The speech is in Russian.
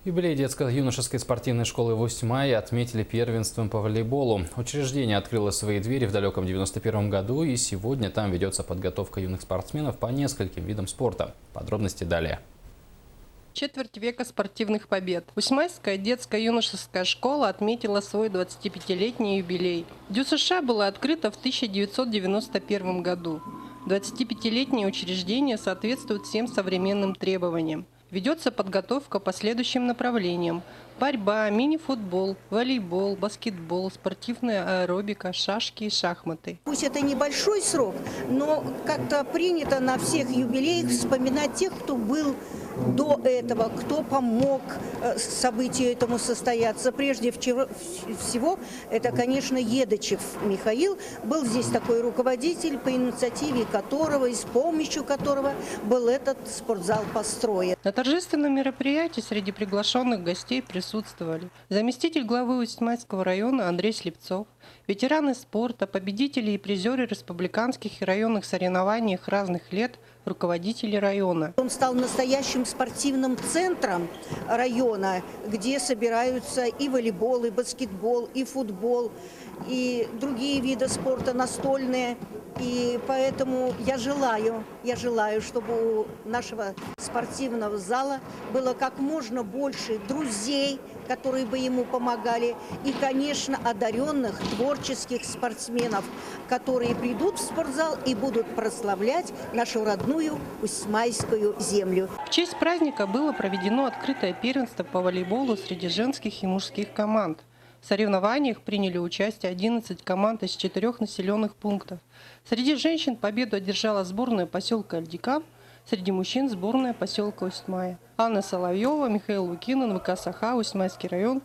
Юбилей детско-юношеской спортивной школы в Усть-Мае отметили первенством по волейболу. Учреждение открыло свои двери в далеком 91 году, и сегодня там ведется подготовка юных спортсменов по нескольким видам спорта. Подробности далее. Четверть века спортивных побед. Усть-Майская детско-юношеская школа отметила свой 25-летний юбилей. ДЮСШ было открыто в 1991 году. 25-летнее учреждение соответствует всем современным требованиям. Ведется подготовка по следующим направлениям: борьба, мини-футбол, волейбол, баскетбол, спортивная аэробика, шашки и шахматы. Пусть это небольшой срок, но как-то принято на всех юбилеях вспоминать тех, кто был до этого, кто помог событию этому состояться. Прежде всего, это, конечно, Едочев Михаил. Был здесь такой руководитель, по инициативе которого и с помощью которого был этот спортзал построен. На торжественном мероприятии среди приглашенных гостей присутствовали заместитель главы Усть-Майского района Андрей Слепцов, ветераны спорта, победители и призеры республиканских и районных соревнований разных лет, руководители района. Он стал настоящим спортивным центром района, где собираются и волейбол, и баскетбол, и футбол, и другие виды спорта, настольные. И поэтому я желаю, чтобы у нашего спортивного зала было как можно больше друзей, которые бы ему помогали, и, конечно, одаренных, творческих спортсменов, которые придут в спортзал и будут прославлять нашу родную Усть-Майскую землю. В честь праздника было проведено открытое первенство по волейболу среди женских и мужских команд. В соревнованиях приняли участие 11 команд из 4 населенных пунктов. Среди женщин победу одержала сборная поселка Альдикам, среди мужчин сборная поселка Усть-Мая. Анна Соловьева, Михаил Лукин, НВК «Саха», Усть-Майский район,